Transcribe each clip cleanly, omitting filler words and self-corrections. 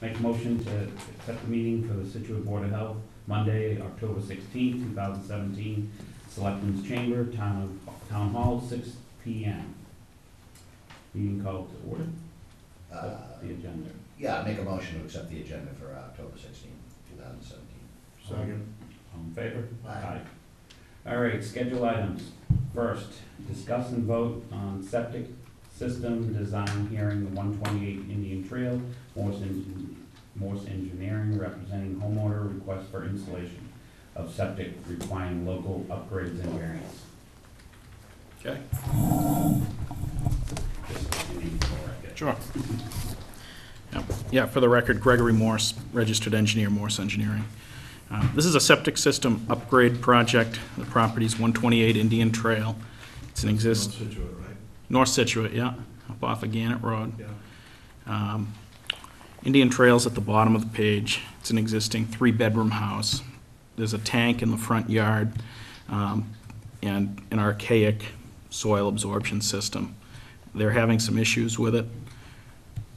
Make a motion to accept the meeting for the Scituate Board of Health, Monday, October 16th, 2017, Selectmen's Chamber, Town Hall, 6 p.m. Meeting called to order. The agenda. Yeah, make a motion to accept the agenda for October 16th, 2017. Second. All in favor? Aye. All right, schedule items. First, discuss and vote on septic system design hearing, the 128 Indian Trail, Morse Engineering representing homeowner request for installation of septic requiring local upgrades and variants. Okay. Just you need to correct it. Sure. Yep. Yeah, for the record, Gregory Morse, registered engineer, Morse Engineering. This is a septic system upgrade project. The property's 128 Indian Trail. It's an Scituate, right? North Scituate, yeah, up off of Gannett Road. Yeah. Indian Trail's at the bottom of the page. It's an existing 3-bedroom house. There's a tank in the front yard and an archaic soil absorption system. They're having some issues with it.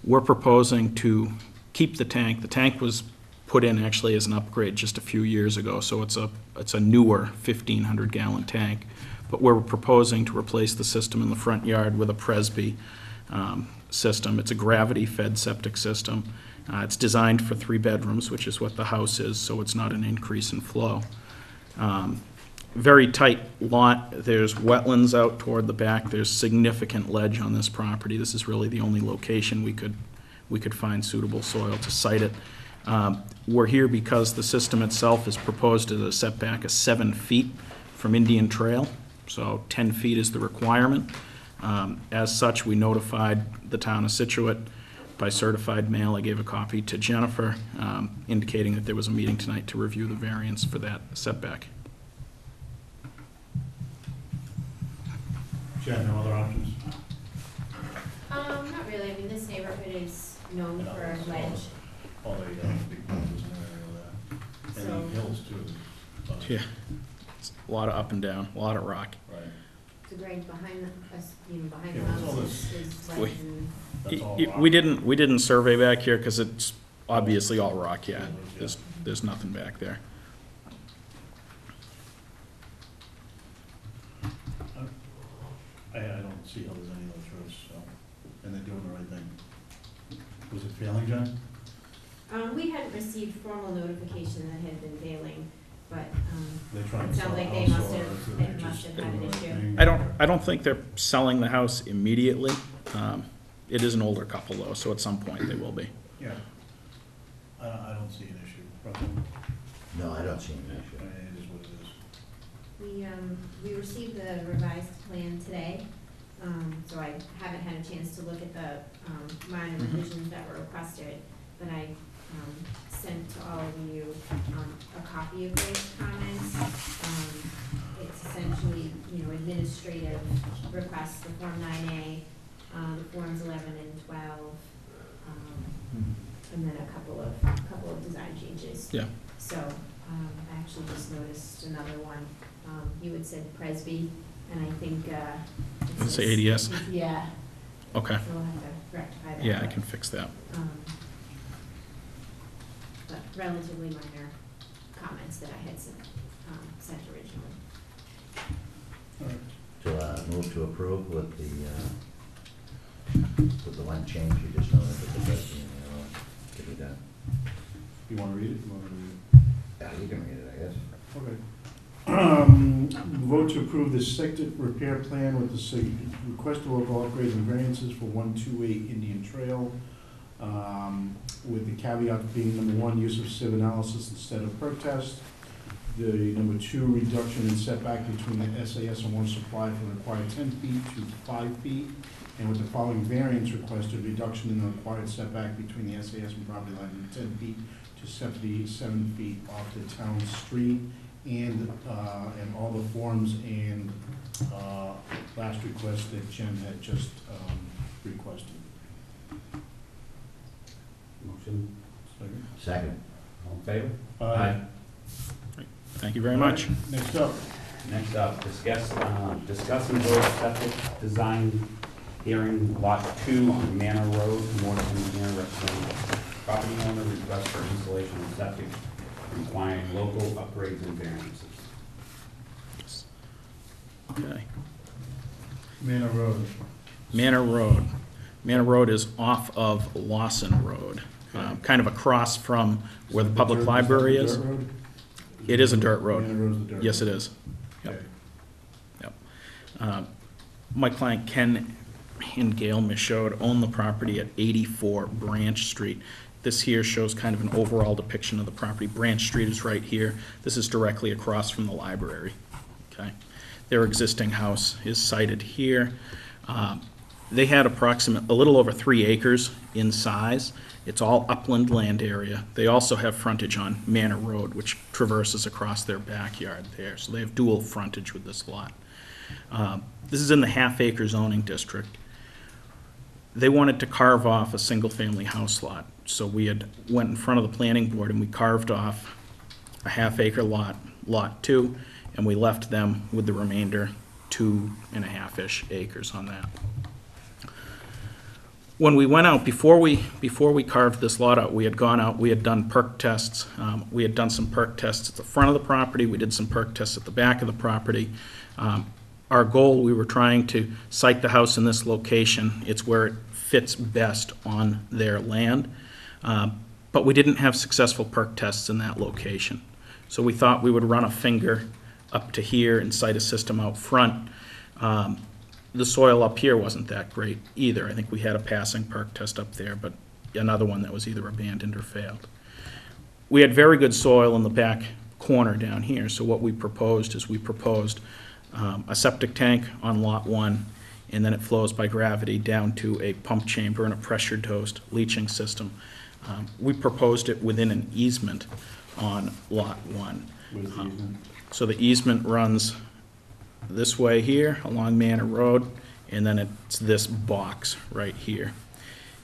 We're proposing to keep the tank. The tank was put in actually as an upgrade just a few years ago, so it's a newer 1,500-gallon tank. But we're proposing to replace the system in the front yard with a Presby system. It's a gravity-fed septic system. It's designed for 3 bedrooms, which is what the house is, so it's not an increase in flow. Very tight lot. There's wetlands out toward the back. There's significant ledge on this property. This is really the only location we could find suitable soil to site it. We're here because the system itself is proposed as a setback of 7 feet from Indian Trail, so 10 feet is the requirement. As such, we notified the town of Scituate by certified mail. I gave a copy to Jennifer, indicating that there was a meeting tonight to review the variance for that setback. Jen, no other options? Not really. I mean, this neighborhood is known for ledge. Although you got big mountains in the area there. And hills too. Yeah, it's a lot of up and down, a lot of rock. Right. The grade behind us, behind Yeah, the it's all house is ledge and. That's all rock. We didn't survey back here because it's obviously all rock, yeah. There's nothing back there. I don't see how there's any other choice, so, and they're doing the right thing. Was it failing, Jen? We hadn't received formal notification that had been failing, but, They trying it to sell sounds the like they house, must or have, is they it must just have doing had an the right issue. thing? I don't think they're selling the house immediately. It is an older couple though, so at some point they will be. Yeah. I don't see an issue. Russell? No, I don't see any issue. It is what it is. We received the revised plan today, so I haven't had a chance to look at the, minor revisions that were requested, but I, sent to all of you, a copy of those comments. It's essentially, administrative requests, the Form 9A, the Forms 11 and 12, and then a couple of design changes. Yeah. So, I actually just noticed another one. You had said Presby, and I think, Did it say ADS? Yeah, Okay. so we'll have to rectify that. Yeah, I can fix that. But relatively minor comments that I had sent originally. All right. To move to approve with the one change you just noted with the Presby and the other one. Give me that. You want to read it? You want to read it? Yeah, you can read it, I guess. Okay. Vote to approve the septic repair plan with the request of local upgrades and variances for 128 Indian Trail, with the caveat being, number 1, use of sieve analysis instead of perk test. The number 2, reduction in setback between the SAS and water supply from the required 10 feet to 5 feet. And with the following variance requested, reduction in the required setback between the SAS and property line from 10 feet to 77 feet off the town street, and all the forms and last request that Jen had just requested. Motion. Second. All in favor? Aye. Thank you very much. Next up. Next up, discuss and vote septic design hearing lot 2 on Manor Road, Morse Engineering representing property owner request for installation of septic requiring local upgrades and variances. Okay. Manor Road. Manor Road. Manor Road is off of Lawson Road, kind of across from where the public library is. Dirt road? It is a dirt road. Manor Road's the dirt road. Yes, it is. Yep. Okay. Yep. My client Ken and Gail Michaud own the property at 84 Branch Street. This here shows kind of an overall depiction of the property. Branch Street is right here. This is directly across from the library. Okay. Their existing house is sited here. They had a little over 3 acres in size. It's all upland land area. They also have frontage on Manor Road, which traverses across their backyard there. So they have dual frontage with this lot. This is in the half-acre zoning district. They wanted to carve off a single-family house lot. So we had went in front of the planning board and we carved off a half-acre lot, Lot 2, and we left them with the remainder 2.5-ish acres on that. When we went out, before we carved this lot out, we had gone out, we had done perk tests. We had done some perk tests at the front of the property. We did some perk tests at the back of the property. Our goal, we were trying to site the house in this location. It's where it fits best on their land. But we didn't have successful perk tests in that location. So we thought we would run a finger up to here and site a system out front. The soil up here wasn't that great either. I think we had a passing perk test up there, but another one that was either abandoned or failed. We had very good soil in the back corner down here, so what we proposed is a septic tank on Lot 1, and then it flows by gravity down to a pump chamber and a pressure-dosed leaching system. We proposed it within an easement on Lot 1. Where's the easement? So the easement runs this way here along Manor Road, and then it's this box right here.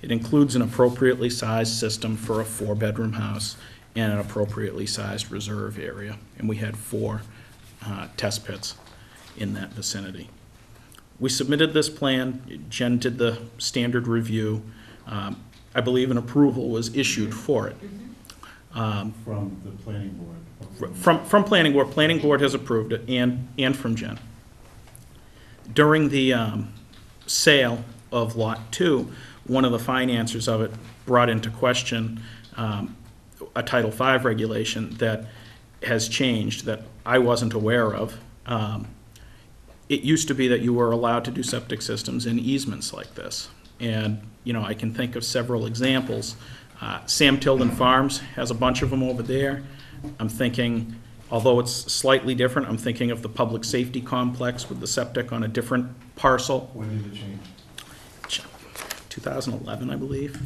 It includes an appropriately sized system for a 4-bedroom house and an appropriately sized reserve area, and we had 4 test pits in that vicinity. We submitted this plan. Jen did the standard review. I believe an approval was issued for it. From the planning board. From planning board. Planning board has approved it, and from Jen. During the sale of Lot 2, one of the financiers of it brought into question a Title V regulation that has changed that I wasn't aware of. It used to be that you were allowed to do septic systems in easements like this. And, you know, I can think of several examples. Sam Tilden Farms has a bunch of them over there. I'm thinking, although it's slightly different, I'm thinking of the public safety complex with the septic on a different parcel. When did it change? 2011, I believe.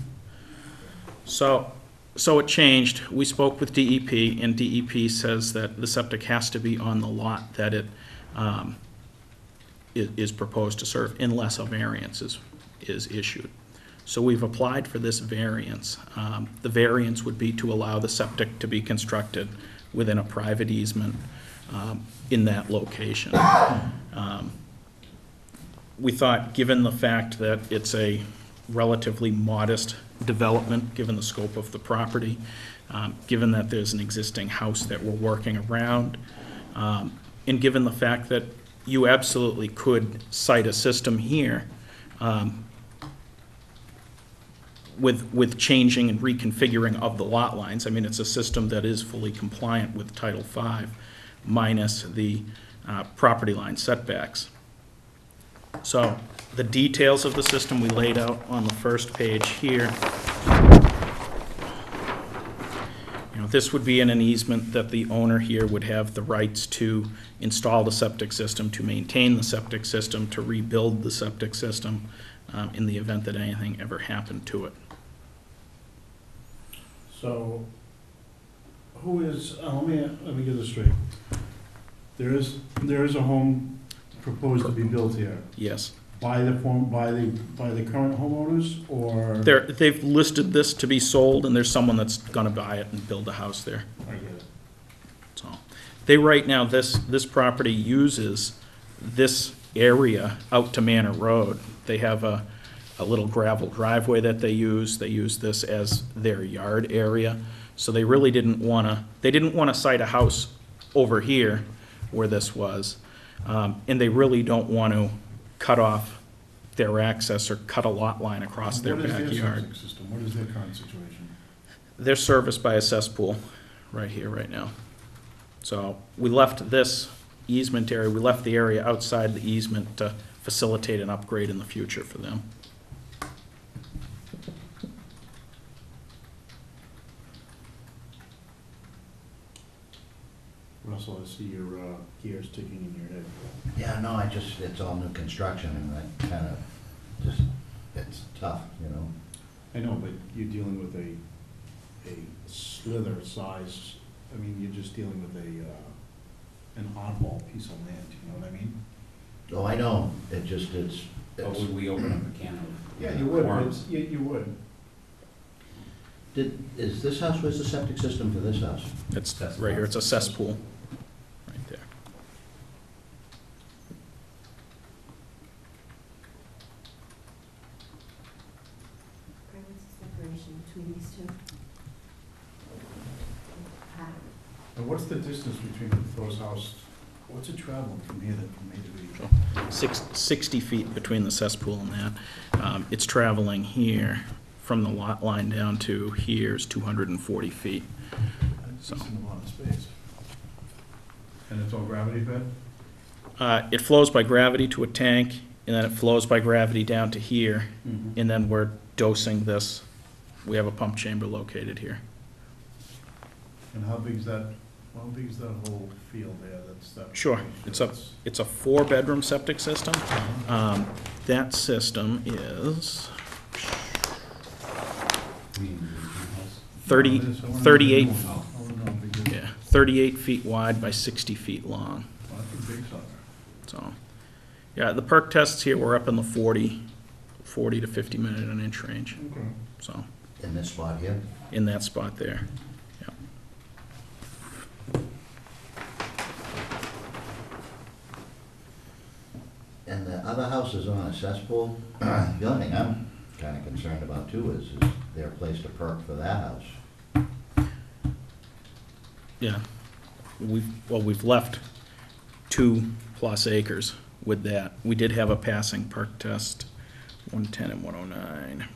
So it changed. We spoke with DEP, and DEP says that the septic has to be on the lot that it is proposed to serve unless a variance is issued. So we've applied for this variance. The variance would be to allow the septic to be constructed within a private easement in that location. We thought, given the fact that it's a relatively modest development, given the scope of the property, given that there's an existing house that we're working around, and given the fact that you absolutely could site a system here with changing and reconfiguring of the lot lines. I mean, it's a system that is fully compliant with Title V, minus the property line setbacks. So the details of the system we laid out on the first page here. You know, this would be in an easement that the owner here would have the rights to install the septic system, to maintain the septic system, to rebuild the septic system in the event that anything ever happened to it. So, who is, let me get this straight. There is a home proposed to be built here Yes. by the current homeowners, or? They've listed this to be sold, and there's someone that's gonna buy it and build a house there. I get it. So, they right now, this property uses this area out to Manor Road. They have a a little gravel driveway that they use. They use this as their yard area. So they really didn't want to site a house over here where this was. And they really don't want to cut off their access or cut a lot line across their What is their backyard. septic system? What is their current situation? They're serviced by a cesspool right here, right now. So we left this easement area, we left the area outside the easement to facilitate an upgrade in the future for them. Russell, I see your gears ticking in your head. Yeah, no, it's all new construction, and that kind of just, it's tough, you know? I know, but you're dealing with a slither size, I mean, you're just dealing with an oddball piece of land, you know what I mean? Oh, I know, it's. But would we open up a can of? Yeah, you would, worms? you would. Is this house, where's the septic system for this house? It's right here, it's a cesspool, right there. Okay, what's the separation between these two? And what's the distance between Thor's house, what's it traveling from here, from A to B? 60 feet between the cesspool and that. It's traveling here from the lot line down to here is 240 feet. That's a decent amount of space. And it's all gravity fed? It flows by gravity to a tank, and then it flows by gravity down to here, and then we're dosing this. We have a pump chamber located here. And how big's that whole field there, that's that? Sure, it's a 4-bedroom septic system. That system is 38 feet wide by 60 feet long. Well, that's a big sucker. So, yeah, the perk tests here were up in the 40 to 50 minute an inch range. Okay. So, In this spot here? in that spot there. And the other house is on a cesspool. The only thing I'm kind of concerned about too is there a place to perk for that house? Yeah. We've left 2+ acres with that. We did have a passing perk test, 110 and 109.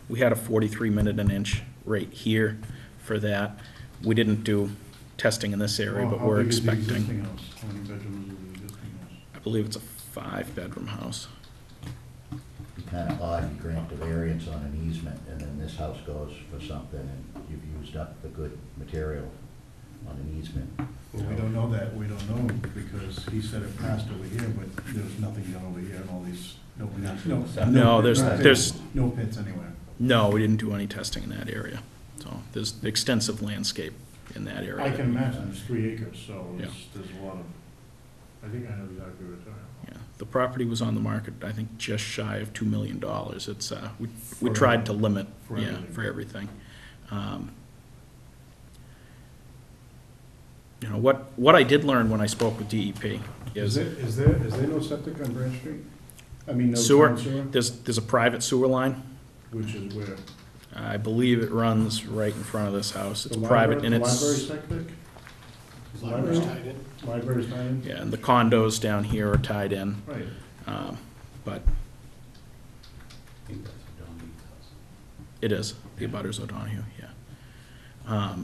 We had a 43 minute an inch right here for that. We didn't do testing in this area, but we're expecting. How big is the existing house? How many bedrooms is the existing house? I believe it's a 5-bedroom house. Be kind of odd, you grant the variance on an easement, and then this house goes for something, and you've used up the good material on an easement. Well, we don't know that, we don't know, because he said it passed over here, but there's nothing done over here, and all these, No, there's no pits anywhere. no, we didn't do any testing in that area. So there's extensive landscape in that area. I can imagine, it's 3 acres, so Yeah. there's a lot of, I think I know exactly what it's at. Yeah, the property was on the market, I think, just shy of $2 million. It's, we For tried to limit, for yeah, everything. for everything. You know, what I did learn when I spoke with DEP Is is there no septic on Branch Street? I mean, no sewer, town sewer? there's a private sewer line. Which is where? I believe it runs right in front of this house. It's The private and library it's, septic? Library's tied in. Library's tied in? yeah, and the condos down here are tied in. Right. But I think that's a Donnie's house. it is, the abutters O'Donohue, yeah.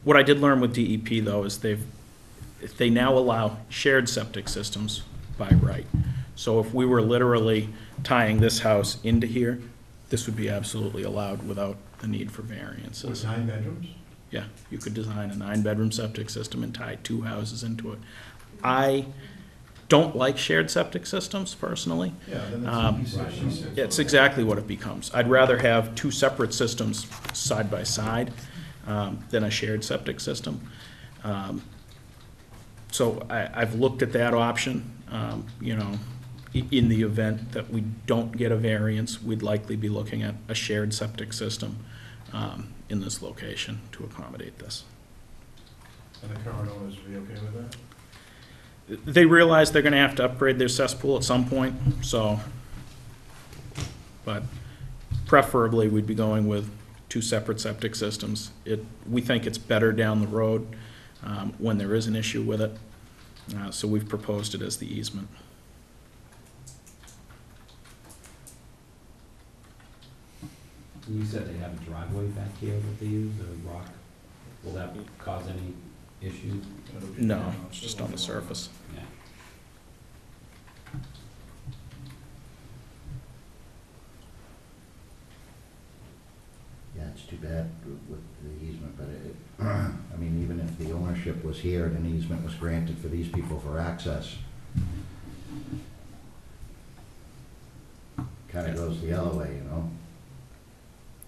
What I did learn with DEP, though, is they now allow shared septic systems by right. So if we were literally tying this house into here, this would be absolutely allowed without the need for With variances. 9 bedrooms? Yeah, you could design a 9-bedroom septic system and tie 2 houses into it. I don't like shared septic systems personally. Yeah, then Um, it's, he said, she said. It's exactly what it becomes. I'd rather have 2 separate systems side by side than a shared septic system. So I've looked at that option. You know, in the event that we don't get a variance, we'd likely be looking at a shared septic system in this location to accommodate this. And the current owners would be okay with that? They realize they're gonna have to upgrade their cesspool at some point, so but preferably we'd be going with 2 separate septic systems. We think it's better down the road when there is an issue with it, so we've proposed it as the easement. You said they have a driveway back here that they use, or rock. Will that cause any issues? No, it's just on the surface. Yeah. Yeah, it's too bad with the easement, but I mean, even if the ownership was here and an easement was granted for these people for access, kind of goes the other way, you know?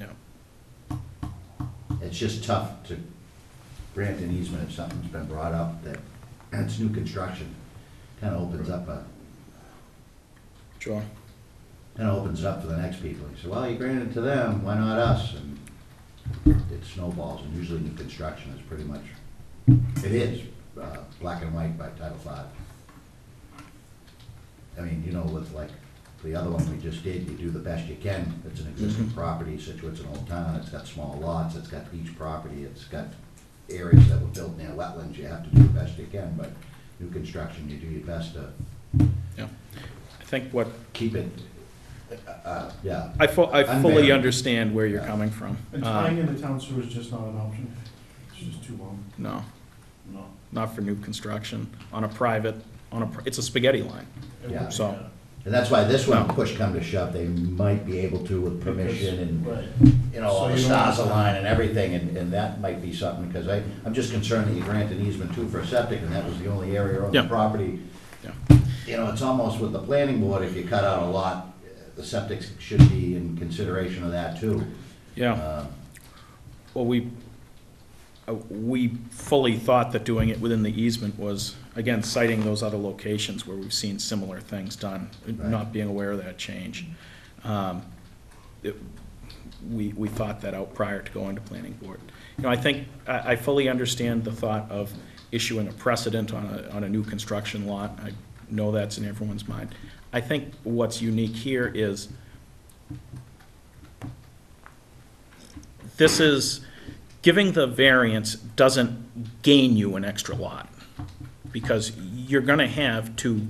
Yeah. It's just tough to grant an easement if something's been brought up that it's new construction. Kind of opens up Sure. kind of opens it up for the next people. You say, well, you granted it to them, why not us? And it snowballs, and usually new construction is pretty much, it is black and white by Title V. I mean, you know, with like the other one we just did, you do the best you can. It's an existing property, Situate's an old town, it's got small lots, it's got beach property, it's got areas that were built near wetlands, you have to do the best you can, but new construction, you do your best to Yeah. I think what, keep it, yeah. I fully Unbanned. understand where you're Yeah. coming from. And tying in the town sewer is just not an option? It's just too long? No, No. not for new construction, on a private, it's a spaghetti line, Yeah. so. And that's why this one, No. push come to shove, they might be able to with permission and, Right. you know, all So the you stars don't- align and everything, and that might be something, because I'm just concerned that you grant an easement too for a septic, and that was the only area on the Yeah. property. Yeah. You know, it's almost with the planning board, if you cut out a lot, the septic should be in consideration of that too. Yeah, well, we fully thought that doing it within the easement was, again, citing those other locations where we've seen similar things done, Right. not being aware of that change. We thought that out prior to going to planning board. You know, I think, I fully understand the thought of issuing a precedent on a new construction lot. I know that's in everyone's mind. I think what's unique here is this is, giving the variance doesn't gain you an extra lot, because you're gonna have two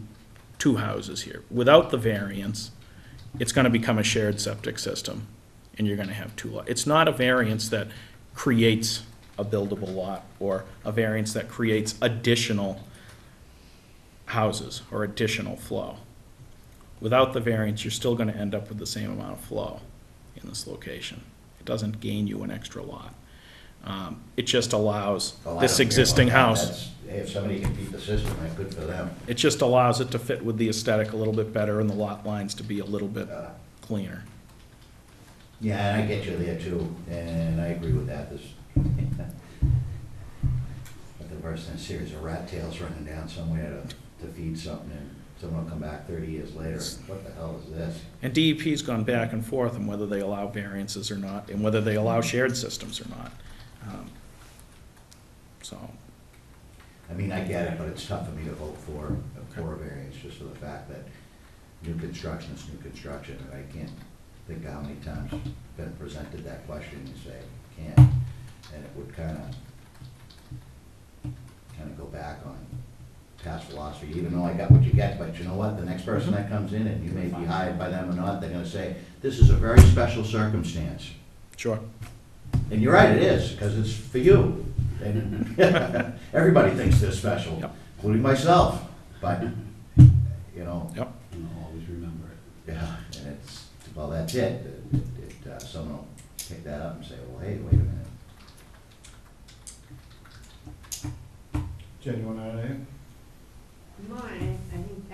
houses here. Without the variance, it's gonna become a shared septic system, and you're gonna have 2 lots. It's not a variance that creates a buildable lot, or a variance that creates additional houses or additional flow. Without the variance, you're still gonna end up with the same amount of flow in this location. It doesn't gain you an extra lot. It just allows Oh, I this don't care existing about that. house, That's- Hey, if somebody can beat the system, that's good for them. it just allows it to fit with the aesthetic a little bit better and the lot lines to be a little bit cleaner. Yeah, and I get you there too, and I agree with that. This, but the worst in a series of rat tails running down somewhere to feed something, and someone will come back 30 years later, and what the hell is this? And DEP's gone back and forth on whether they allow variances or not, and whether they allow shared systems or not. So, I mean, I get it, but it's tough for me to vote for a variance, just for the fact that new construction is new construction, and I can't think how many times been presented that question, you say, can't, and it would kind of go back on past philosophy, even though I got what you get, but you know what, the next person that comes in, and you may be hired by them or not, they're gonna say, this is a very special circumstance. sure. And you're right, it is, because it's for you. And everybody thinks they're special, Yep. including myself, but, you know, Yep. I'll always remember it. yeah, and it's, well, that's it. Someone will pick that up and say, well, hey, wait a minute. Jen, you want to add anything? No, I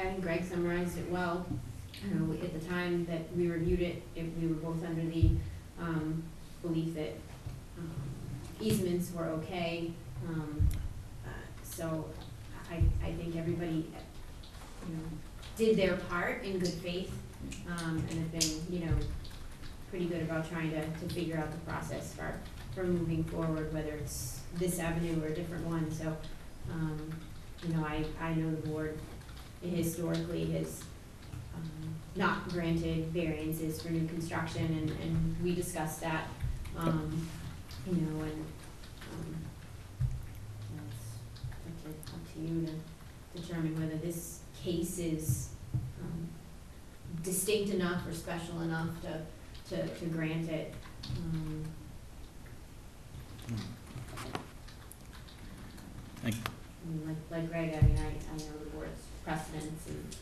think Greg summarized it well. At the time that we reviewed it, we were both under the belief that easements were okay. So I think everybody, did their part in good faith, and have been, pretty good about trying to figure out the process for moving forward, whether it's this avenue or a different one. So, I know the board historically has not granted variances for new construction, and we discussed that, you know, and, that's up to you to determine whether this case is, distinct enough or special enough to grant it. Thank- I mean, like Greg, I mean, I know the board's precedents and,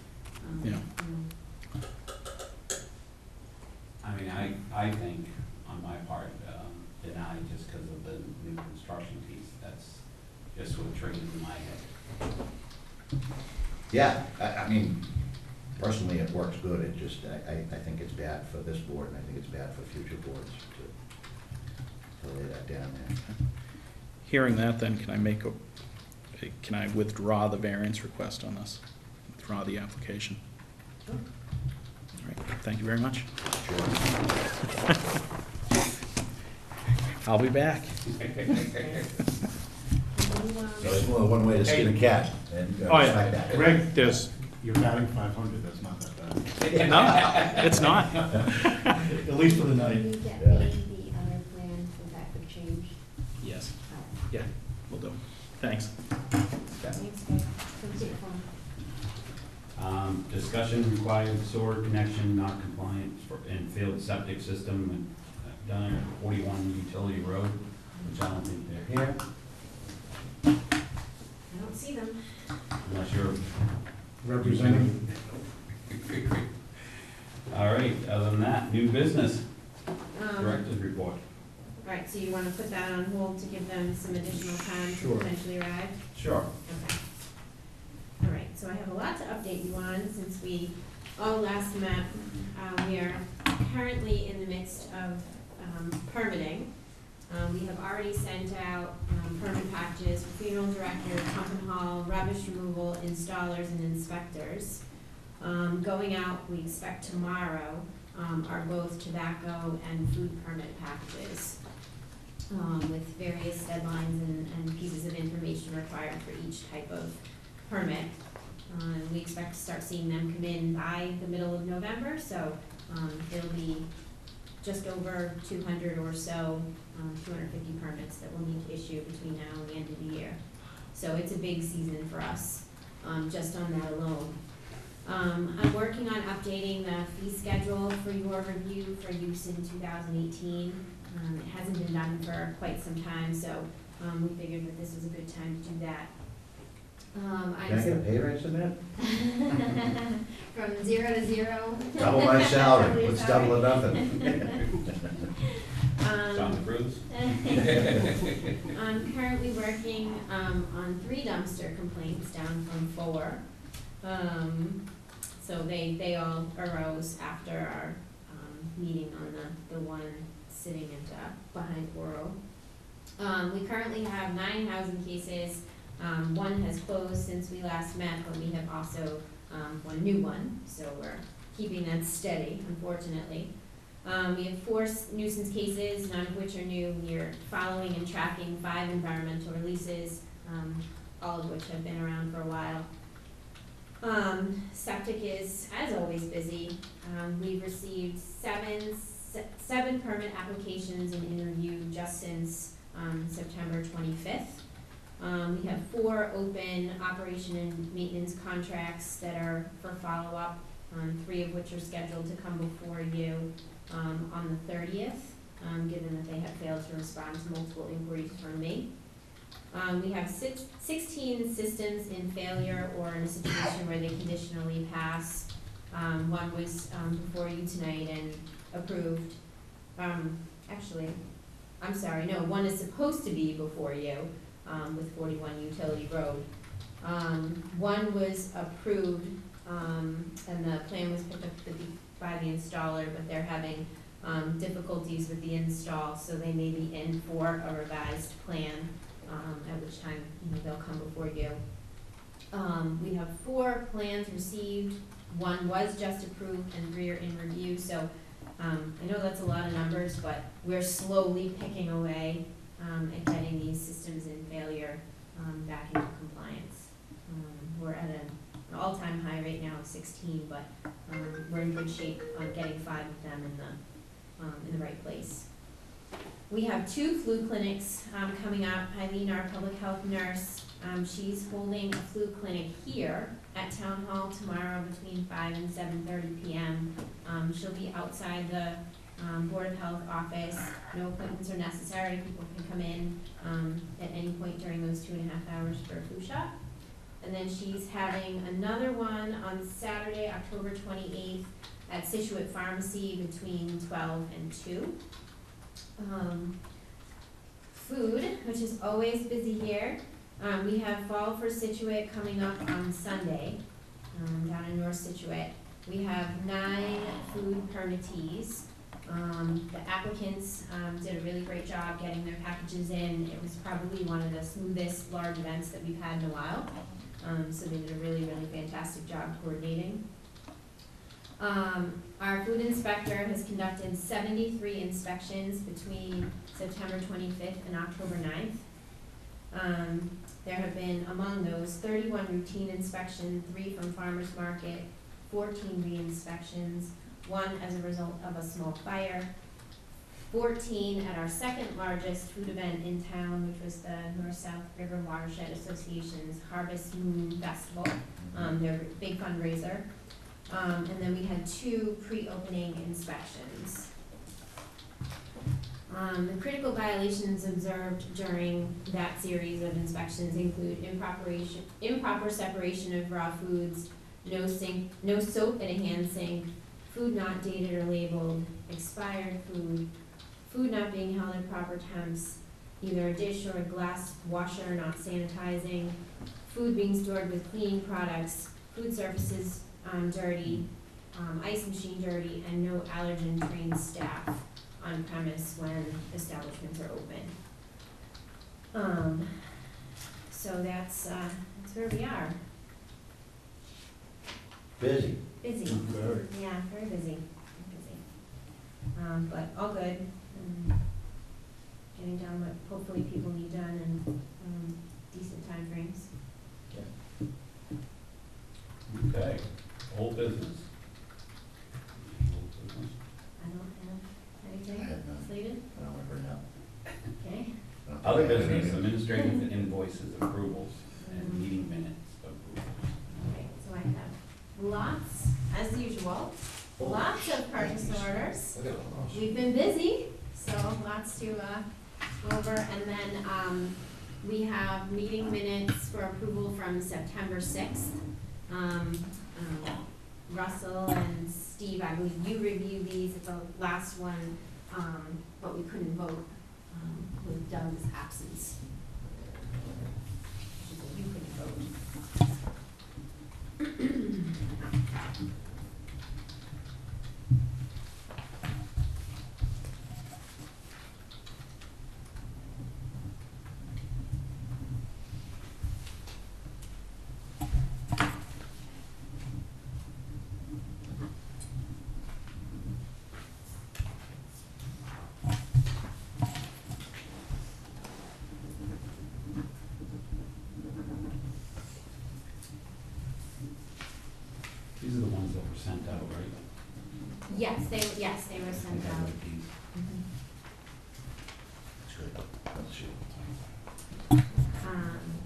Yeah. you know, I mean, I think, on my part, deny just because of the new construction piece. That's just what triggers in my head. Yeah, I mean, personally, it works good, it just, I think it's bad for this board, and I think it's bad for future boards to lay that down there. Hearing that, then, can I withdraw the variance request on this? Withdraw the application? Sure. All right, thank you very much. Sure. I'll be back. There's more than one way to skin a cat, and Oh, yeah. respect that. Greg, There's, you're batting 500, that's not that bad. no, it's not. At least for the Can night. you get Yeah. me the other plan, so that could change? Yes, yeah, will do. Thanks. Thanks, guys. Come to your phone. Discussion required sewer connection not compliant in field septic system done at 41 Utility Road, which I don't think they're here, I don't see them. unless you're Representing. All right, other than that, new business, All director's report. right, so you wanna put that on hold to give them some additional time to Sure. potentially arrive? Sure. Okay. All right, so I have a lot to update you on since we all last met. We are currently in the midst of permitting. We have already sent out permit packages for funeral director, pump and haul, rubbish removal, installers, and inspectors. Going out, we expect tomorrow, are both tobacco and food permit packages, with various deadlines and pieces of information required for each type of permit. We expect to start seeing them come in by the middle of November, so there'll be just over 200 or so, 250 permits that we'll need to issue between now and the end of the year. So it's a big season for us, just on that alone. I'm working on updating the fee schedule for your review for use in 2018. It hasn't been done for quite some time, so we figured that this was a good time to do that. Can I get a pay raise in that? From 0 to 0. Double my salary, what's double or nothing? John Cruz? I'm currently working on 3 dumpster complaints down from 4. So they all arose after our meeting on the one sitting at behind Oro. We currently have 9 housing cases. 1 has closed since we last met, but we have also 1 new one, so we're keeping that steady, unfortunately. We have 4 nuisance cases, none of which are new. We are following and tracking 5 environmental releases, all of which have been around for a while. Septic is, as always, busy. We've received 7 permit applications in review just since September 25th. We have 4 open operation and maintenance contracts that are for follow-up, 3 of which are scheduled to come before you on the 30th, given that they have failed to respond to multiple inquiries from me. We have 16 systems in failure or in a situation where they conditionally pass. 1 was before you tonight and approved. Actually, I'm sorry, no, 1 is supposed to be before you with 41 Utility Road. 1 was approved and the plan was picked up by the installer, but they're having difficulties with the install, so they may be in for a revised plan, at which time they'll come before you. We have 4 plans received. 1 was just approved and 3 are in review, so I know that's a lot of numbers, but we're slowly picking away at getting these systems in failure back into compliance. We're at an all-time high right now of 16, but we're in good shape on getting 5 of them in the right place. We have 2 flu clinics coming up. Eileen, our public health nurse, she's holding a flu clinic here at Town Hall tomorrow between 5 and 7:30 p.m. She'll be outside the Board of Health office. No appointments are necessary. People can come in at any point during those 2.5 hours for a flu shot. And then she's having another one on Saturday, October 28th at Scituate Pharmacy between 12 and 2. Food, which is always busy here. We have Fall for Scituate coming up on Sunday down in North Scituate. We have 9 food permittees. The applicants did a really great job getting their packages in. It was probably one of the smoothest large events that we've had in a while. So they did a really, really fantastic job coordinating. Our food inspector has conducted 73 inspections between September 25th and October 9th. There have been, among those, 31 routine inspections, 3 from farmers market, 14 re-inspections, 1 as a result of a small fire, 14 at our second largest food event in town, which was the North-South River Watershed Association's Harvest Moon Festival, their big fundraiser. And then we had 2 pre-opening inspections. The critical violations observed during that series of inspections include improper separation of raw foods, no soap in a hand sink, food not dated or labeled, expired food, food not being held at proper temps, either a dish or a glass washer not sanitizing, food being stored with cleaning products, food surfaces dirty, ice machine dirty, and no allergen-trained staff on premise when establishments are open. So that's where we are. Busy. Busy. Very. Yeah, very busy. But all good. Getting done what hopefully people need done in decent timeframes. Okay, old business. I don't have anything I have none. slated. I don't remember now. Okay. Other business, administrative invoices, approvals, and meeting minutes approvals. Okay, so I have lots, as usual, lots of purchase orders. Look at all those. We've been busy, so lots to go over. And then we have meeting minutes for approval from September 6th. Russell and Steve, I believe you reviewed these at the last one, but we couldn't vote with Doug's absence. You couldn't vote. These are the ones that were sent out, right? Yes, they were sent out. Mhm. That's good. Let's see.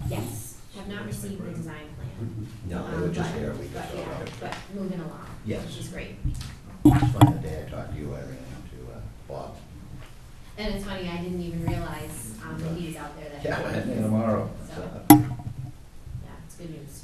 Yes, have not received the design plan. No, they were just But- there a week or But so yeah, ago. but moving along. Yes. Which is great. It's funny, the day I talked to you, I ran into Bob. And it's funny, I didn't even realize that he was out there that Yeah, day. I think tomorrow. So, yeah, it's good news.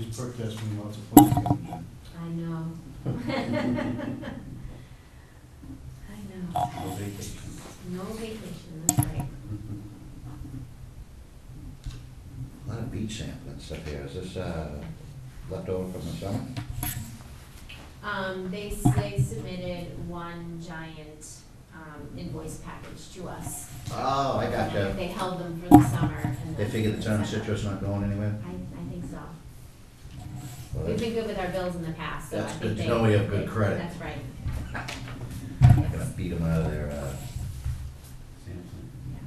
this perk test when lots of planes come in. I know. I know. No vacation. No vacation, that's right. A lot of beach sampling stuff here. Is this, leftover from the summer? They submitted one giant, invoice package to us. Oh, I And gotcha. they held them for the summer and They then. figured the town of sent them. Scituate's not going anywhere? I think so. Well, We've that's been good with our bills in the past, so I That's think good to they. know we have good credit. That's right. not gonna beat them out of their, Samson. Yeah.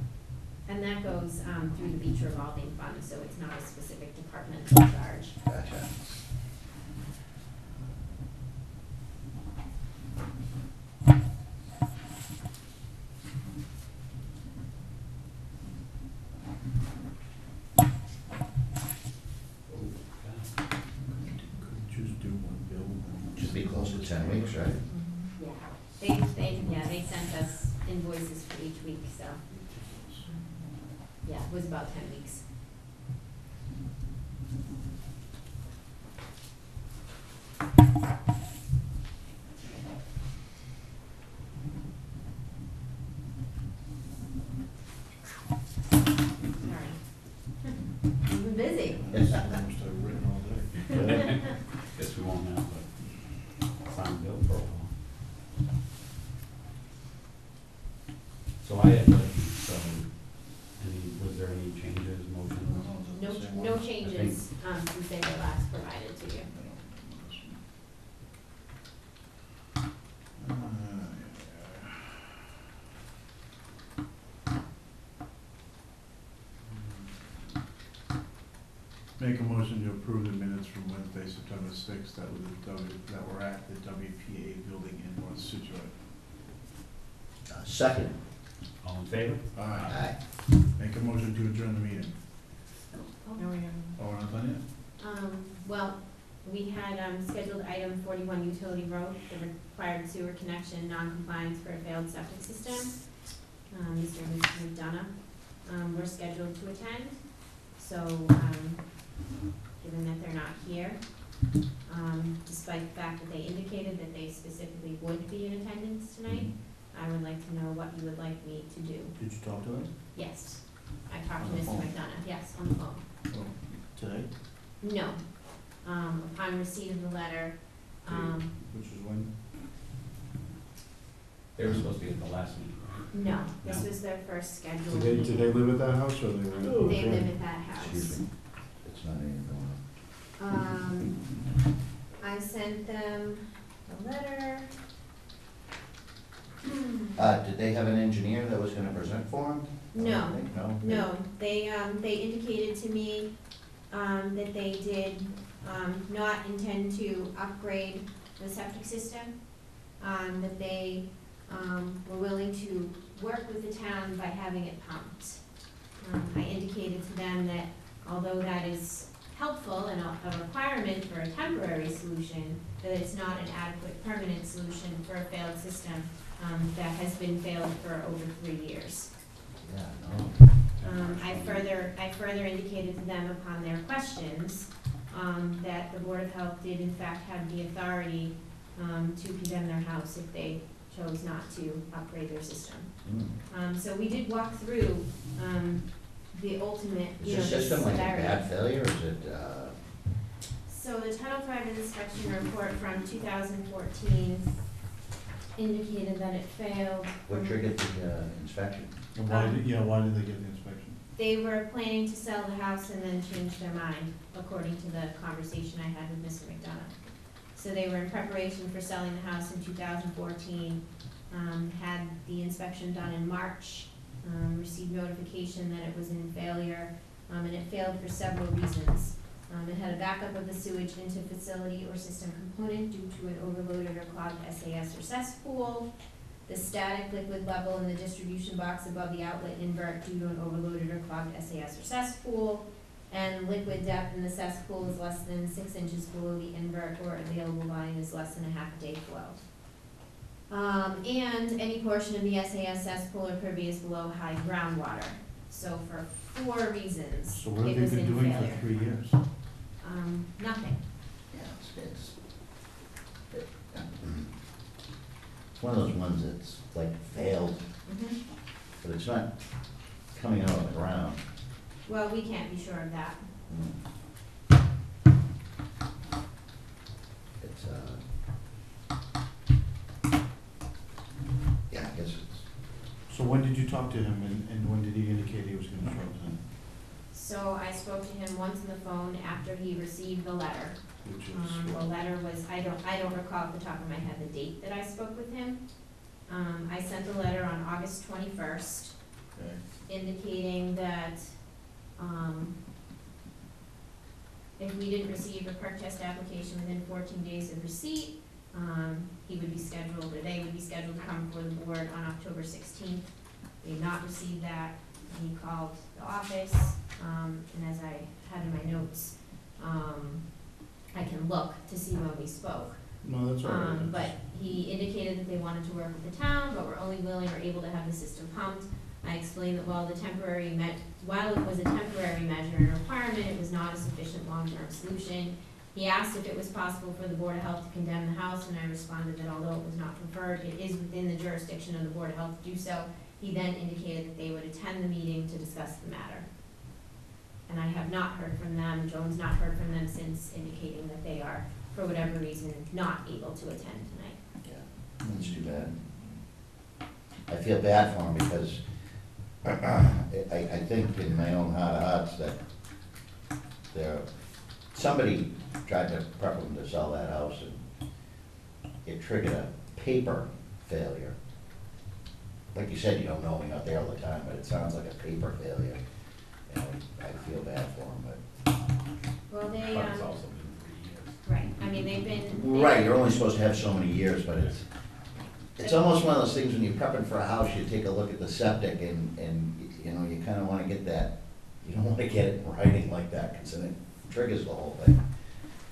And that goes, through the beach revolving fund, so it's not a specific departmental charge. gotcha. Oh, God. Could just do one bill. Should be close to 10 weeks, right? Yeah. They sent us invoices for each week, so, yeah, it was about 10 weeks. Sorry. You've been busy. Almost I've written all day. Guess we won't have a signed bill for a while. So I had, was there any changes, motions? No changes, since they were last provided to you. Make a motion to approve the minutes from Wednesday, September sixth, that were at the WPA building in North Scituate. Second. All in favor? Aye. Aye. Make a motion to adjourn the meeting. Oh, no, we haven't. Oh, we're not done Well, we had, scheduled item 41 Utility Road, the required sewer connection, non-compliance for a failed septic system. Mr. and Mrs. McDonough, were scheduled to attend, so, given that they're not here, despite the fact that they indicated that they specifically would be in attendance tonight, I would like to know what you would like me to do. yet? Did you talk to them? Yes, I talked On to the Mr. phone? McDonough, yes, on the phone. Oh, today? No, upon receipt of the letter, Which is when? They were supposed to be at the last meeting, right? no, this No. was their first scheduled Did meeting. they live at that house, or they were? They live at that Excuse house. me. It's not even going on. I sent them a letter. Did they have an engineer that was gonna present for them? No. No? No, they indicated to me, that they did, not intend to upgrade the septic system. That they, were willing to work with the town by having it pumped. I indicated to them that although that is helpful and a requirement for a temporary solution, that it's not an adequate permanent solution for a failed system, that has been failed for over 3 years. Yeah, no. I further indicated to them upon their questions, that the Board of Health did in fact have the authority, to condemn their house if they chose not to upgrade their system. So we did walk through, the ultimate, Is you the know, the system like a severity. bad failure, or is it, So the Title V inspection report from 2014 indicated that it failed. what triggered the inspection? And why did they get the inspection? They were planning to sell the house and then change their mind, according to the conversation I had with Mr. McDonough. So they were in preparation for selling the house in 2014, had the inspection done in March, received notification that it was in failure, and it failed for several reasons. It had a backup of the sewage into facility or system component due to an overloaded or clogged SAS or cesspool, the static liquid level in the distribution box above the outlet invert due to an overloaded or clogged SAS or cesspool, and liquid depth in the cesspool is less than 6 inches below the invert or available volume is less than a half a day flow. And any portion of the SAS cesspool or pervious below high groundwater. So for 4 reasons, So what it have was they been in doing failure. for 3 years? nothing. Yeah, it's one of those ones that's like failed, Mhm. but it's not coming out of the ground. Well, we can't be sure of that. It's, yeah, I guess it's, So when did you talk to him, and when did he indicate he was gonna show up then? So I spoke to him once on the phone after he received the letter. Which is, The letter was, I don't recall off the top of my head the date that I spoke with him. I sent the letter on August 21st, okay. indicating that, if we didn't receive a perk test application within 14 days of receipt, he would be scheduled, or they would be scheduled to come before the board on October 16th. We did not receive that. He called the office, and as I had in my notes, I can look to see when we spoke. No, that's all right. But he indicated that they wanted to work with the town, but were only willing or able to have the system pumped. I explained that while it was a temporary measure and requirement, it was not a sufficient long-term solution. He asked if it was possible for the Board of Health to condemn the house, and I responded that although it was not preferred, it is within the jurisdiction of the Board of Health to do so. He then indicated that they would attend the meeting to discuss the matter. And I have not heard from them, Joan's not heard from them since, indicating that they are, for whatever reason, not able to attend tonight. yeah, that's too bad. I feel bad for him because I think in my own heart of hearts that somebody tried to prep him to sell that house, and it triggered a paper failure. Like you said, you don't know, you're not there all the time, but it sounds like a paper failure. And I feel bad for him, but. Well, they, But it's also been 3 years. right, I mean, they've been. Right, you're only supposed to have so many years, but it's almost one of those things when you're prepping for a house, you take a look at the septic and, you know, you kinda wanna get that, you don't wanna get it in writing like that, cause then it triggers the whole thing,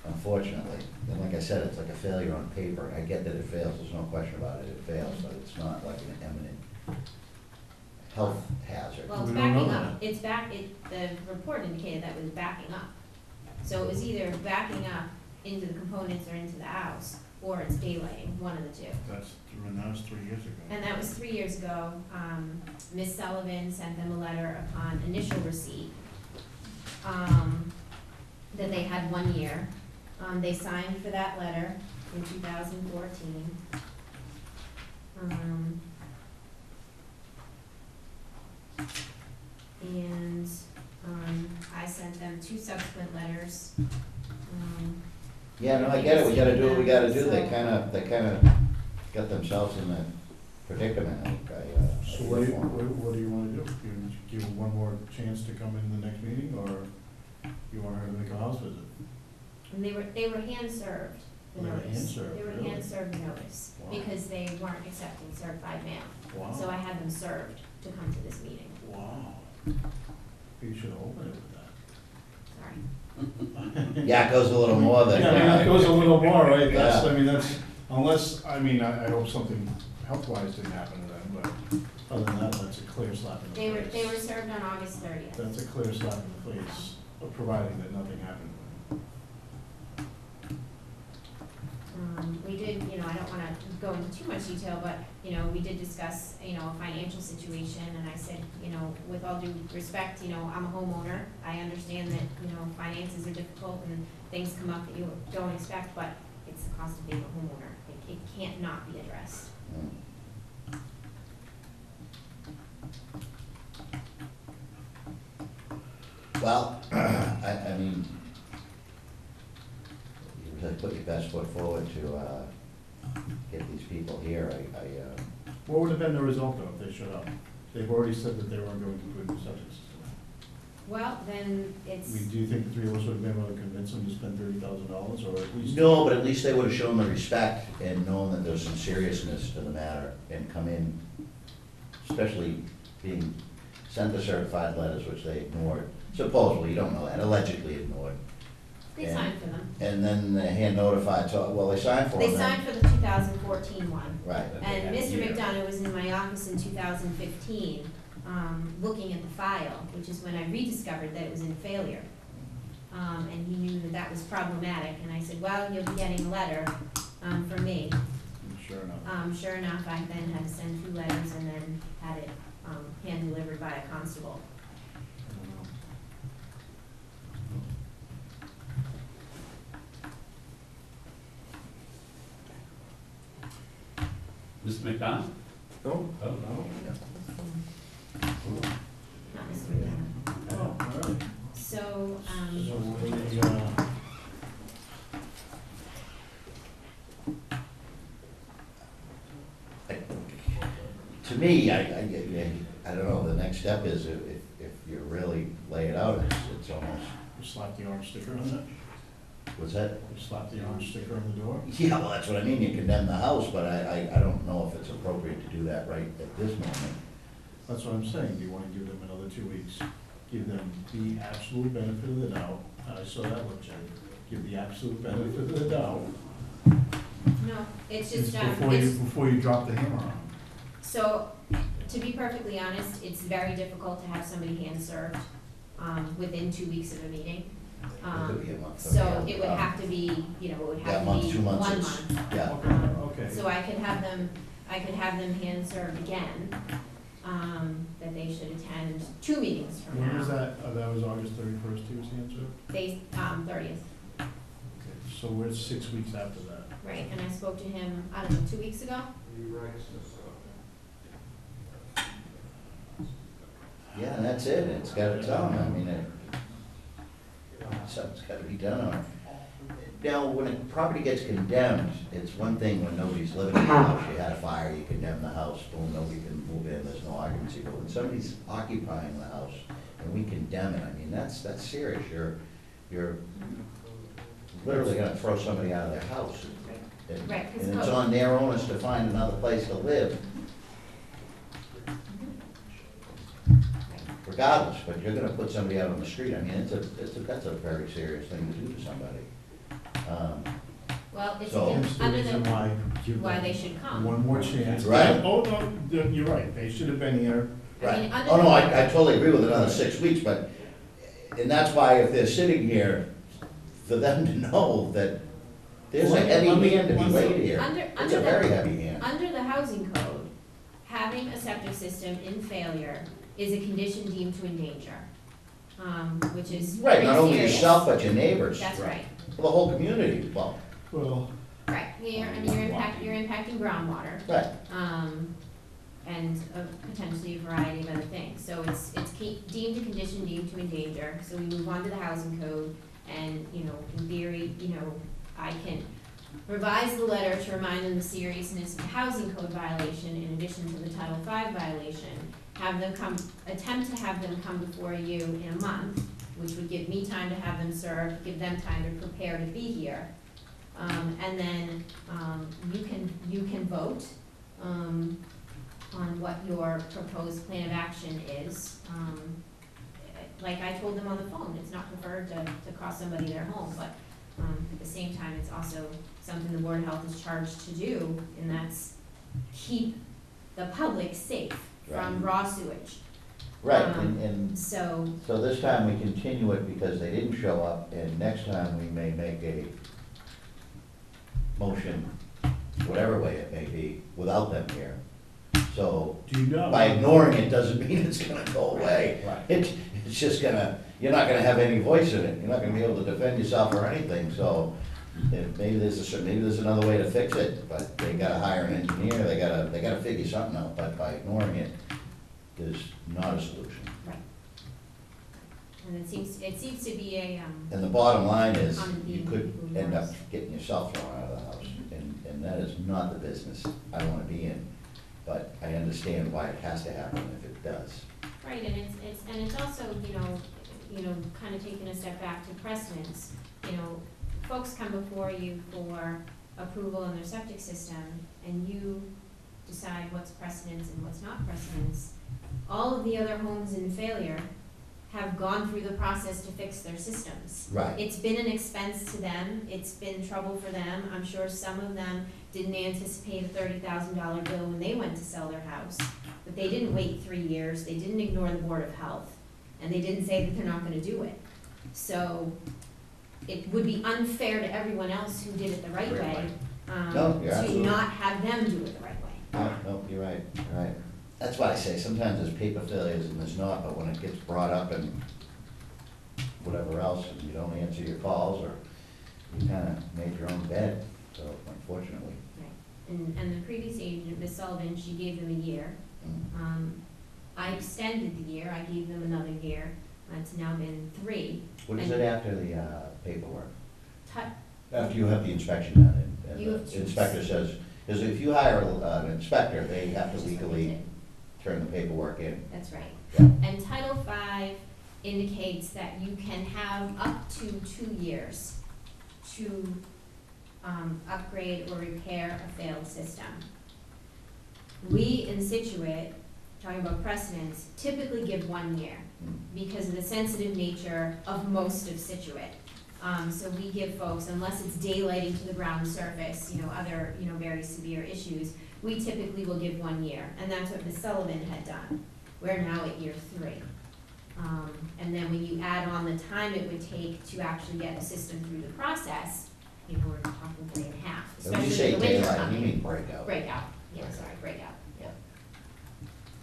unfortunately. And like I said, it's like a failure on paper. I get that it fails, there's no question about it, it fails, but it's not like an imminent health hazard. Well, it's We don't know backing up, the report indicated that it was backing up. So it was either backing up into the components or into the house, or it's daylighting, one of the two. That was 3 years ago. And that was 3 years ago. Ms. Sullivan sent them a letter upon initial receipt, that they had 1 year. They signed for that letter in 2014. And, I sent them 2 subsequent letters. Yeah, no, I get it, we gotta do what we gotta do, they So- kinda got themselves in that predicament, I So feel what do you, for 'em. what do you wanna do? You give her one more chance to come in the next meeting, or you want her to make a house visit? And they were hand-served, the They were notice. hand-served, They were really? hand-served the notice, Wow. because they weren't accepting certified mail. Wow. So I had them served to come to this meeting. Wow. You should have opened it with that. Sorry. Yeah, it goes a little more than. Yeah, I mean, it goes a little more, right? That's, Yeah. I mean, that's, unless, I mean, I hope something health-wise didn't happen to them, but other than that, that's a clear slap in the face. They were served on August 30th. That's a clear slap in the face, providing that nothing happened to them. We did, I don't wanna go into too much detail, but, we did discuss, a financial situation, and I said, with all due respect, I'm a homeowner. I understand that, finances are difficult and things come up that you don't expect, but it's the cost of being a homeowner. It can't not be addressed. Well, I mean, you really put your best foot forward to, get these people here, What would have been the result though if they showed up? They've already said that they weren't going to put in the septic system. Well, then I it's, mean, do you think the three of us would have been able to convince them to spend $30,000, or at least? no, but at least they would have shown the respect and known that there's some seriousness to the matter and come in, especially being sent the certified letters, which they ignored. Supposedly, you don't know that, allegedly ignored. they And- signed for them. And then they hand notified, so, well, they signed for them. They signed for the 2014 one. Right. And Mr. McDonough was in my office in 2015, looking at the file, which is when I rediscovered that it was in failure. And he knew that that that was problematic, and I said, well, you'll be getting a letter, from me. Sure enough. Sure enough, I then had to send 2 letters and then had it, hand delivered by a constable. Mr. McDonald? Oh, Oh, no. Not Mr. McDonald. Oh, all right. So, So we, To me, I don't know, the next step is if you really lay it out, it's almost, you slap the orange sticker on it? what's that? You slap the orange sticker on the door? Yeah, well, that's what I mean, you condemn the house, but I don't know if it's appropriate to do that right at this moment. That's what I'm saying, do you wanna give them another 2 weeks? Give them the absolute benefit of the doubt, I saw that look, Jenny, give the absolute benefit of the doubt. no, it's It's just, before you drop the hammer on them. so, to be perfectly honest, it's very difficult to have somebody hand-served, within 2 weeks of a meeting. It could be a month. So it would have to be, you know, it would Yeah, have month, to be 2 months, 1 it's- month. Yeah, Okay. So I could have them hand-served again, that they should attend 2 meetings from When was now. that, that was August 31st, he was answered? They, 30th, Okay, so we're 6 weeks after that. right, and I spoke to him, I don't know, 2 weeks ago? yeah, and that's it, it's gotta tell them, I mean, something's gotta be done on it. Now, when a property gets condemned, it's one thing when nobody's living in the house, you had a fire, you condemn the house, boom, nobody can move in, there's no occupancy, but when somebody's occupying the house and we condemn it, I mean, that's serious, you're literally gonna throw somebody out of their house. And Right, 'cause and it's code- on their onus to find another place to live, regardless, but you're gonna put somebody out on the street, I mean, that's a very serious thing to do to somebody. Well, it's So- Hence the under reason the, give why them they should come. one more chance. Right. Oh, no, you're right, they should have been here. I mean, Right, under oh no, the- I totally agree with another 6 weeks, but, and that's why if they're sitting here, for them to know that there's a heavy hand to be laid here. Under, It's under a very the, heavy hand. under the housing code, having a septic system in failure is a condition deemed to endanger, which is Right, pretty not only serious. yourself, but your neighbors. That's right, The whole community, well, Well, right, you're impacting groundwater, right, and potentially a variety of other things. So it's deemed a condition deemed to endanger, so we move on to the housing code, and, you know, in theory, you know, I can revise the letter to remind them the seriousness of the housing code violation in addition to the Title V violation, have them attempt to have them come before you in a month, which would give me time to have them served, give them time to prepare to be here. And then, you can vote, on what your proposed plan of action is. Like I told them on the phone, it's not preferred to cost somebody their home, but, at the same time, it's also something the Board of Health is charged to do, and that's keep the public safe from raw sewage. right, and So, so this time we continue it because they didn't show up, and next time we may make a motion, whatever way it may be, without them here. So, do you know? by ignoring it doesn't mean it's gonna go away. Right. It's just gonna, you're not gonna have any voice in it, you're not gonna be able to defend yourself or anything, so maybe there's another way to fix it, but they gotta hire an engineer, they gotta figure something out, but by ignoring it is not a solution. right. And it seems to be a, And the bottom line is, Common you theme could between end up us. getting yourself thrown out of the house, and that is not the business I wanna be in, but I understand why it has to happen if it does. right, and it's also, you know, kind of taking a step back to precedence. You know, folks come before you for approval on their septic system, and you decide what's precedence and what's not precedence. All of the other homes in failure have gone through the process to fix their systems. Right. It's been an expense to them, it's been trouble for them, I'm sure some of them didn't anticipate a $30,000 bill when they went to sell their house, but they didn't wait 3 years, they didn't ignore the Board of Health, and they didn't say that they're not gonna do it. So, it would be unfair to everyone else who did it the right way, No, you're to absolutely- not have them do it the right way. No, you're right, you're right. That's why I say sometimes there's paper failures and there's not, but when it gets brought up and whatever else, and you don't answer your calls, or you kinda made your own bed, so unfortunately. Right. And the previous agent, Ms. Sullivan, she gave them a year. Mm. I extended the year, I gave them another year, it's now been 3. What is it after the paperwork? Tu- After you have the inspection done, and You have the to- inspector says, because if you hire an inspector, they have to legally turn the paperwork in. That's right. Yeah. And Title V indicates that you can have up to 2 years to upgrade or repair a failed system. We in Scituate, talking about precedents, typically give 1 year Mm. because of the sensitive nature of most of Scituate. So we give folks, unless it's daylighting to the ground surface, other, very severe issues, we typically will give 1 year. And that's what Ms. Sullivan had done. We're now at year 3. And then when you add on the time it would take to actually get a system through the process, we're talking 3.5, When you especially say with the winter daylight, you coming. mean breakout. Breakout, breakout, yeah.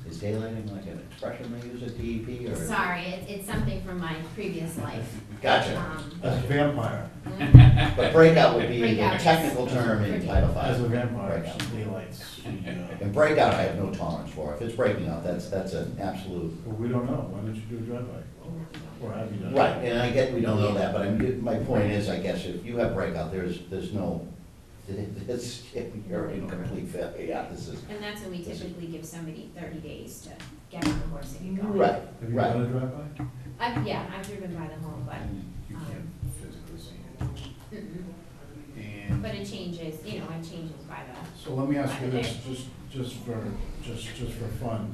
Is daylighting like an expression they use at DEP, or? Sorry, it's something from my previous life. Gotcha. As a vampire, But breakout would be the Breakout is- technical term in Title V. as a vampire, Breakout. she daylights. And breakout, I have no tolerance for. If it's breaking out, that's an absolute. Well, we don't know, why don't you do a drive-by? Or have you done it? Right, and I get we don't know that, but my point is, I guess, if you have breakout, there's no, you're in complete failure. Yeah, this is. And that's when we typically give somebody 30 days to get on the horse and get going. Right, Have you right. done a drive-by? I've driven by the home, but, You can't physically see it. mm-mm. And, But it changes, it changes by the, so let me ask you this, just for fun.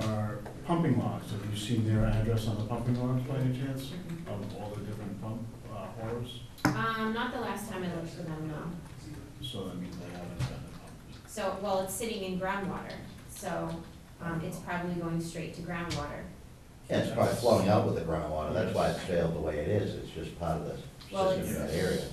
Are pumping logs, have you seen their address on the pumping logs by any chance? Of all the different pump, horrors? not the last time I looked for them, no. So that means they haven't done the pump. So, well, it's sitting in groundwater, so, it's probably going straight to groundwater. Yeah, it's probably flowing out with the groundwater. That's why it's failed the way it is. It's just part of the Well, system in that area.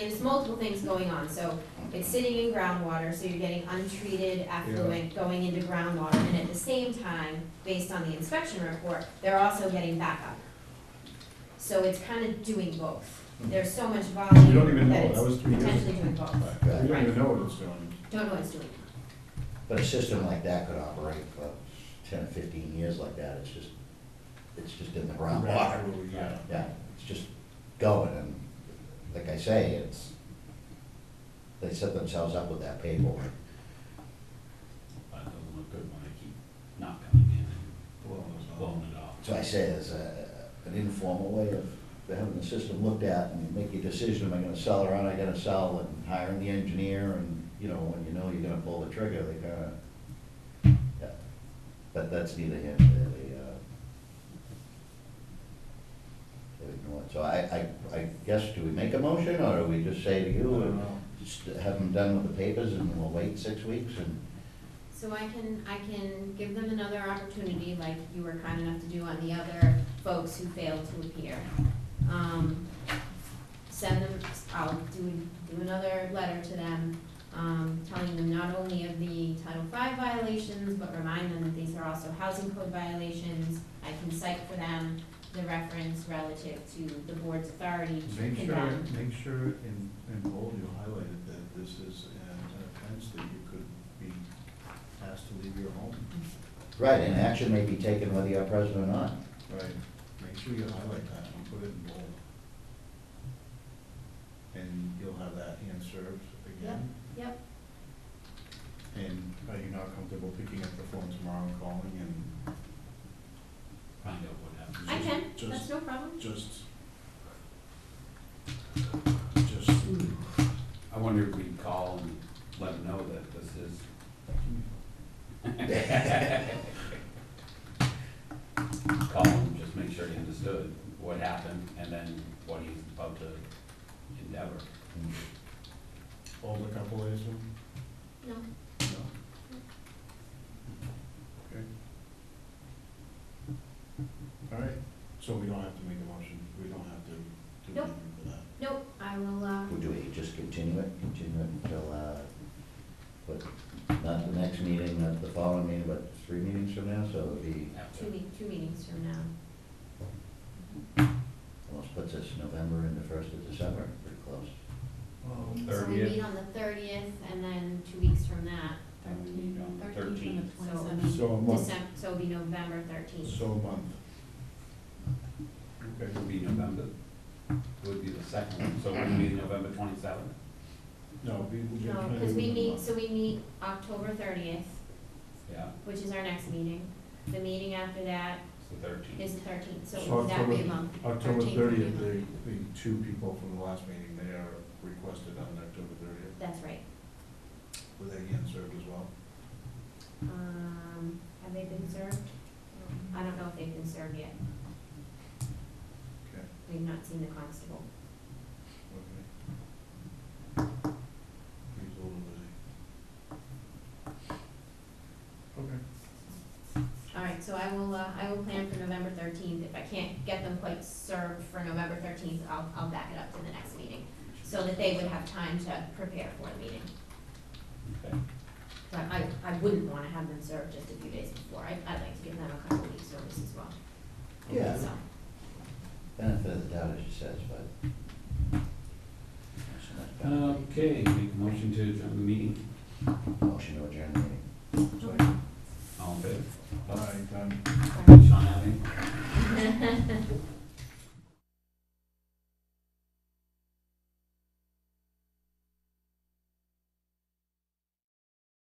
It's multiple things going on, so it's sitting in groundwater, so you're getting untreated effluent going into groundwater, and at the same time, based on the inspection report, they're also getting backup. So it's kind of doing both. There's so much You volume don't even know, that that was it's 3 years potentially ago. doing both. We don't even know what it's doing. Don't know what it's doing. But a system like that could operate for 10 or 15 years like that. It's just in the groundwater. Yeah. Yeah, it's just going, and like I say, they set themselves up with that paperwork. But it doesn't look good when they keep not coming in and blowing it off. So I say there's an informal way of having the system looked at and make your decision, am I gonna sell or aren't I gonna sell, and hiring the engineer, and, when you know you're gonna pull the trigger, they kinda, yeah. But that's neither here nor there, they ignore it. So I guess, do we make a motion, or do we just say to I you, don't know. just have them done with the papers, and we'll wait 6 weeks, and, So I can give them another opportunity, like you were kind enough to do on the other folks who failed to appear. Send them, I'll do another letter to them, telling them not only of the Title V violations, but remind them that these are also housing code violations. I can cite for them the reference relative to the board's authority to condemn. Make sure in bold you highlighted that this is an offense that you could be asked to leave your home. right, and action may be taken whether you're present or not. Right. Make sure you highlight that and put it in bold. And you'll have that hand served again. Yep, And are you not comfortable picking up the phone tomorrow and calling and Find out what happens. I can, Just- that's no problem. just, I wonder if we'd call and let them know that this is. Call him, just make sure he understood what happened and then what he's about to endeavor. hold a couple days? No, No? Okay. All right, so we don't have to make a motion, we don't have to do Nope. anything. continue it until, what, not the next meeting, not the following meeting, but 3 meetings from now, so it'll be, Two meetings from now. almost puts us November and the 1st of December, pretty close. So we 30th. meet on the 30th, and then 2 weeks from that, And we meet on the 13th 13th. and the 27th. So a month, December, so it'll be November 13th. so a month. It would be November, it would be the second one, so it would be November 27th. No, we will get. No, because we meet October 30th, Yeah, which is our next meeting. The meeting after that it's the 13th. is the 13th, so So that would be a October- month. October 13th. 30th, the two people from the last meeting, they are requested on October 30th. That's right. Were they again served as well? Have they been served? I don't know if they've been served yet. Okay, We've not seen the constable. okay. He's a little busy. Okay. All right, so I will plan for November 13th. If I can't get them quite served for November 13th, I'll back it up to the next meeting, so that they would have time to prepare for the meeting. Okay. But I wouldn't wanna have them served just a few days before. I'd like to give them a